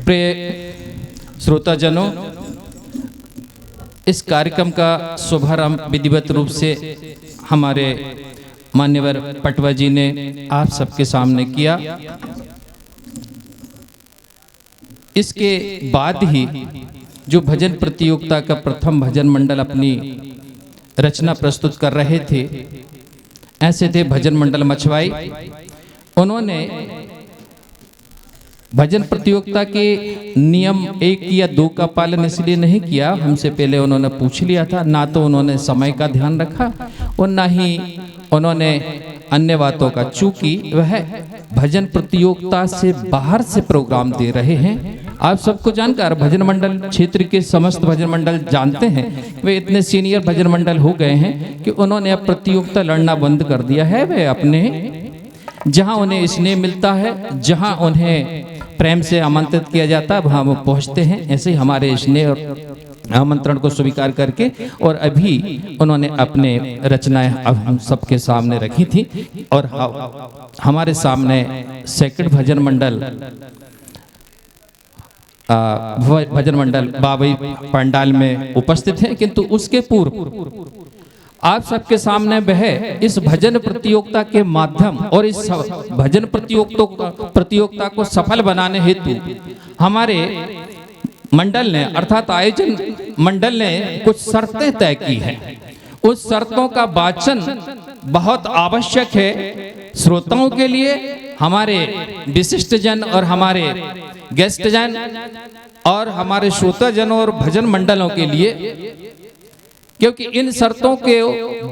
प्रिय श्रोताजनों, इस कार्यक्रम का शुभारंभ विधिवत रूप से हमारे मान्यवर पटवा जी ने आप सबके सामने किया। इसके बाद ही जो भजन प्रतियोगिता का प्रथम भजन मंडल अपनी रचना प्रस्तुत कर रहे थे, ऐसे थे भजन मंडल मछवाई। उन्होंने भजन प्रतियोगिता के नियम 1 या 2 का पालन इसलिए नहीं किया, हमसे पहले उन्होंने पूछ लिया था। ना तो उन्होंने समय का ध्यान रखा और ना ही उन्होंने अन्य बातों का, चूंकि वह भजन प्रतियोगिता से बाहर से प्रोग्राम दे रहे हैं। आप सबको जानकार भजन मंडल क्षेत्र के समस्त भजन मंडल जानते हैं, वे इतने सीनियर भजन मंडल हो गए हैं कि उन्होंने अब प्रतियोगिता लड़ना बंद कर दिया है। वे अपने जहां उन्हें स्नेह मिलता है, जहां उन्हें प्रेम से आमंत्रित किया जाता है, वहां वो पहुंचते हैं। ऐसे ही हमारे स्नेह और आमंत्रण को स्वीकार करके और अभी उन्होंने अपने रचनाएं अब हम सबके सामने रखी थी और हमारे सामने सेकंड भजन मंडल बाबई पंडाल में उपस्थित है। किंतु उसके पूर्व आप सबके सामने वह इस भजन प्रतियोगिता के माध्यम और इस भजन प्रतियोगिता को सफल बनाने हेतु हमारे मंडल ने अर्थात आयोजन मंडल ने कुछ शर्तें तय की हैं। उस शर्तों का वाचन बहुत आवश्यक है श्रोताओं के लिए, हमारे विशिष्ट जन और हमारे गेस्ट जन और हमारे श्रोताजनों और भजन मंडलों के लिए, क्योंकि इन शर्तों के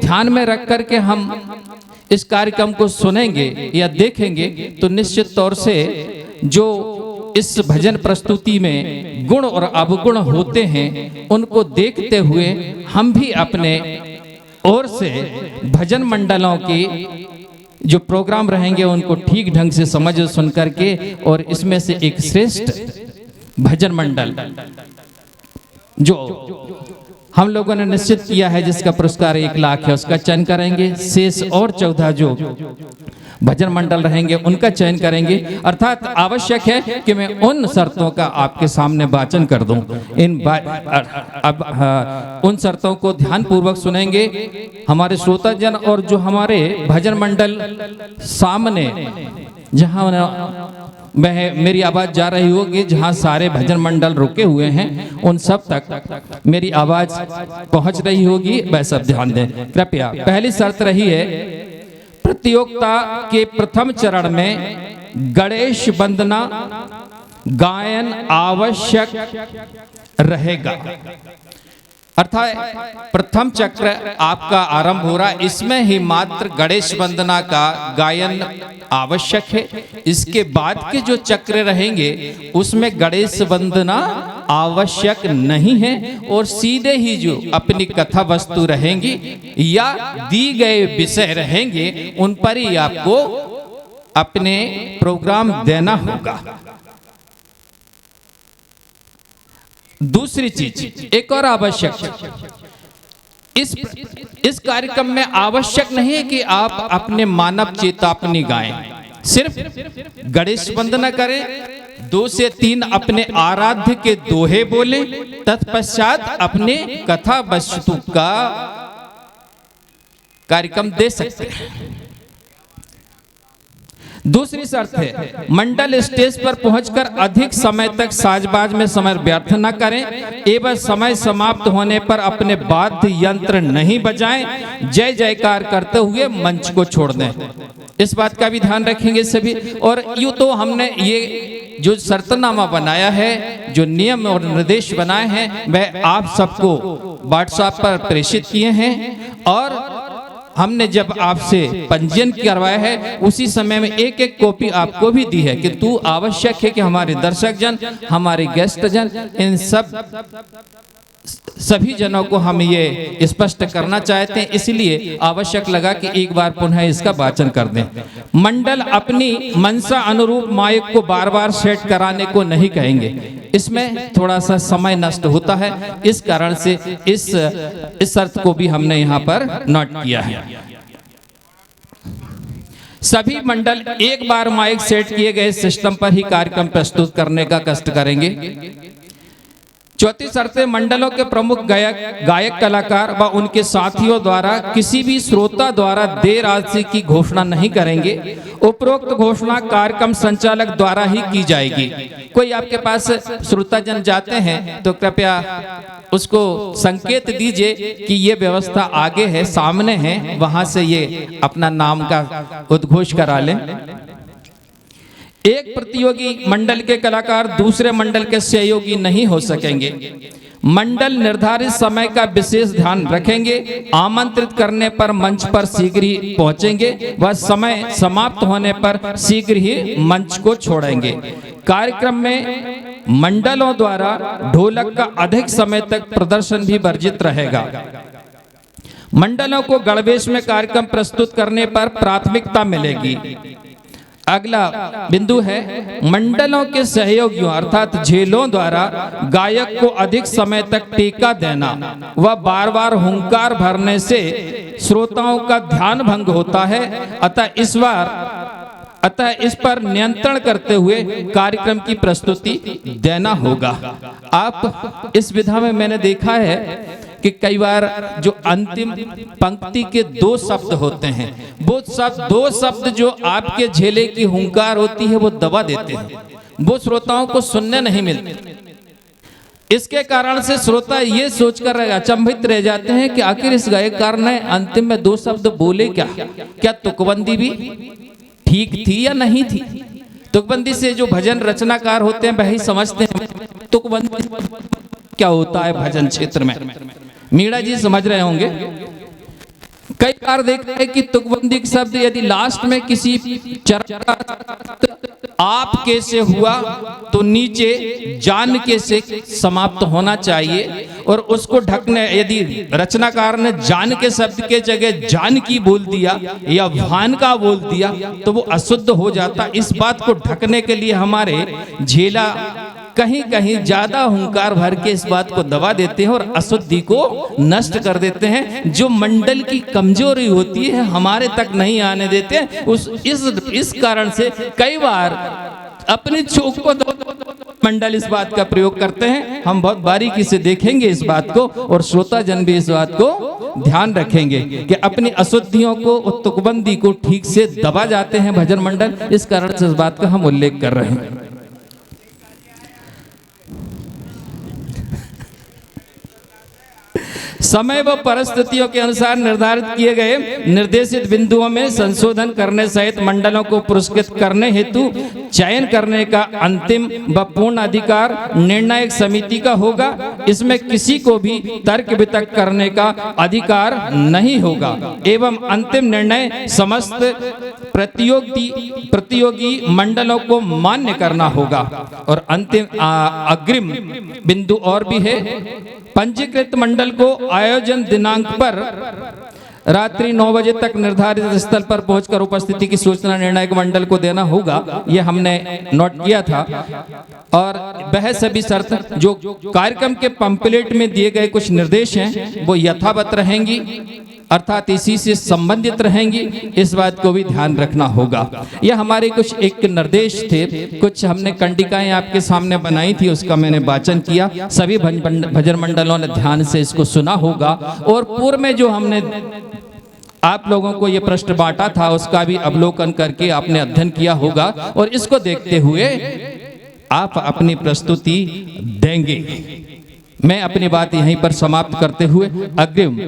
ध्यान में रख करके हम इस कार्यक्रम को सुनेंगे या देखेंगे तो निश्चित तौर से जो इस भजन प्रस्तुति में गुण और अवगुण होते हैं उनको देखते हुए हम भी अपने ओर से भजन मंडलों की जो प्रोग्राम रहेंगे उनको ठीक ढंग से समझ सुन करके और इसमें से एक श्रेष्ठ भजन मंडल जो हम लोगों ने निश्चित किया है, जिसका पुरस्कार 1 लाख है, उसका चयन करेंगे। शेष और 14 जो भजन मंडल रहेंगे उनका चयन करेंगे। अर्थात आवश्यक है कि मैं उन शर्तों का आपके सामने वाचन कर दूं। उन शर्तों को ध्यान पूर्वक सुनेंगे हमारे श्रोताजन और जो हमारे भजन मंडल सामने जहां मेरी आवाज जा रही होगी, जहां सारे भजन मंडल रुके हुए हैं उन सब तक मेरी आवाज पहुंच रही होगी, वह सब ध्यान दें कृपया। पहली शर्त रही है प्रतियोगिता के प्रथम चरण में गणेश वंदना गायन आवश्यक रहेगा। अर्थात प्रथम चक्र आपका आरंभ हो रहा है, इसमें ही मात्र गणेश वंदना का गायन आवश्यक है। इसके बाद के जो चक्र रहेंगे उसमें गणेश वंदना आवश्यक नहीं है और सीधे ही जो अपनी कथा वस्तु रहेंगी या दी गए विषय रहेंगे उन पर ही आपको अपने प्रोग्राम देना होगा। दूसरी चीज एक और आवश्यक, इस कार्यक्रम में आवश्यक नहीं है कि आप अपने मानव चेतावनी गाएं, सिर्फ गणेश वंदना करें, 2 से 3 अपने आराध्य के दोहे बोलें, तत्पश्चात अपने कथा वस्तु का कार्यक्रम दे सकते हैं। दूसरी शर्त है मंडल स्टेज पर पहुंचकर अधिक समय तक साजबाज में समय व्यर्थ न करें एवं समय समाप्त होने पर अपने वाद्य यंत्र नहीं बजाएं, जय जयकार करते हुए मंच को छोड़ दें। इस बात का भी ध्यान रखेंगे सभी। और यूं तो हमने ये जो शर्तनामा बनाया है, जो नियम और निर्देश बनाए हैं, वह आप सबको व्हाट्सएप पर प्रेषित किए हैं और हमने जब आपसे पंजीयन करवाया है उसी समय में एक कॉपी आपको भी दी है। किंतु आवश्यक है कि हमारे दर्शक जन, हमारे गेस्ट जन, इन सभी जनों को हम ये स्पष्ट करना चाहते हैं, इसलिए आवश्यक लगा कि एक बार पुनः इसका वाचन कर दें। मंडल अपनी मनसा अनुरूप माइक को बार बार सेट कराने को नहीं कहेंगे, इसमें थोड़ा सा समय नष्ट होता है, इस कारण से इस शर्त को भी हमने यहाँ पर नोट किया है। सभी मंडल एक बार माइक सेट किए गए सिस्टम पर ही कार्यक्रम प्रस्तुत करने का कष्ट करेंगे। चौथी शर्त, मंडलों के प्रमुख गायक कलाकार व उनके साथियों द्वारा किसी भी श्रोता द्वारा देय राशि की घोषणा नहीं करेंगे। उपरोक्त घोषणा कार्यक्रम संचालक द्वारा ही की जाएगी। कोई आपके पास श्रोताजन जाते हैं तो कृपया उसको संकेत दीजिए कि ये व्यवस्था आगे है, सामने है, वहां से ये अपना नाम का उद्घोष करा लें। एक प्रतियोगी मंडल के कलाकार दूसरे मंडल के सहयोगी नहीं हो सकेंगे। मंडल निर्धारित समय का विशेष ध्यान रखेंगे। आमंत्रित करने पर मंच पर शीघ्र ही पहुंचेंगे व समय समाप्त होने पर शीघ्र ही मंच को छोड़ेंगे। कार्यक्रम में मंडलों द्वारा ढोलक का अधिक समय तक प्रदर्शन भी वर्जित रहेगा। मंडलों को गणवेश में कार्यक्रम प्रस्तुत करने पर प्राथमिकता मिलेगी। अगला बिंदु है, मंडलों के सहयोगियों अर्थात झेलों द्वारा गायक को अधिक समय तक टीका देना व बार बार हुंकार भरने से श्रोताओं का ध्यान भंग होता है। अतः इस पर नियंत्रण करते हुए कार्यक्रम की प्रस्तुति देना होगा। आप इस विधा में मैंने देखा है कि कई बार जो अंतिम पंक्ति के दो शब्द होते हैं, वो दो शब्द जो आपके झेले की हुंकार होती है वो दबा देते हैं, वो श्रोताओं को सुनने नहीं मिलते। इसके कारण से श्रोता ये सोचकर अचंभित रह जाते हैं कि आखिर इस गायककार ने अंतिम में दो शब्द बोले क्या तुकबंदी भी ठीक थी या नहीं थी। तुकबंदी से जो भजन रचनाकार होते हैं वही समझते हैं तुकबंदी क्या होता है भजन क्षेत्र में। मीणा जी समझ रहे होंगे। कई बार देखते हैं कि तुकबंदी शब्द यदि लास्ट में किसी चरण आप के से हुआ तो नीचे जान के से समाप्त होना चाहिए, और उसको ढकने यदि रचनाकार ने जान के शब्द के जगह जान की बोल दिया या भान का बोल दिया तो वो अशुद्ध हो जाता। इस बात को ढकने के लिए हमारे झेला कहीं कहीं ज्यादा हुंकार भर के इस बात को दबा देते हैं और अशुद्धि को नष्ट कर देते हैं। जो मंडल की कमजोरी होती है हमारे तक नहीं आने देते हैं। इस कारण से कई बार अपनी चोक को मंडल इस बात का प्रयोग करते हैं। हम बहुत बारीकी से देखेंगे इस बात को, और श्रोता जन भी इस बात को ध्यान रखेंगे कि अपनी अशुद्धियों को और तुकबंदी को ठीक से दबा जाते हैं भजन मंडल। इस कारण से इस बात का हम उल्लेख कर रहे हैं। समय व परिस्थितियों के अनुसार निर्धारित किए गए निर्देशित बिंदुओं में संशोधन करने सहित मंडलों को पुरस्कृत करने हेतु चयन करने का अंतिम व पूर्ण अधिकार निर्णायक समिति का होगा। इसमें किसी को भी तर्क वितर्क करने का अधिकार नहीं होगा एवं अंतिम निर्णय समस्त प्रतियोगी मंडलों को मान्य करना होगा। और अंतिम अग्रिम बिंदु और भी है, पंजीकृत मंडल को आयोजन दिनांक पर रात्रि 9 बजे तक निर्धारित स्थल पर पहुंचकर उपस्थिति की सूचना निर्णायक मंडल को देना होगा। ये हमने नोट किया था। और वह सभी शर्त जो कार्यक्रम के पंपलेट में दिए गए कुछ निर्देश हैं वो यथावत रहेंगी, अर्थात इसी से संबंधित रहेंगी। इस बात को भी ध्यान रखना होगा। यह हमारे कुछ एक निर्देश थे, कुछ हमने कंडिकाएं आपके सामने बनाई थी, उसका मैंने वाचन किया। सभी भजन मंडलों ने ध्यान से इसको सुना होगा। और पूर्व में जो हमने आप लोगों को ये प्रश्न बांटा था उसका भी अवलोकन करके आपने अध्ययन किया होगा, और इसको देखते हुए आप अपनी प्रस्तुति देंगे। मैं अपनी बात यहीं पर समाप्त करते हुए अग्रिम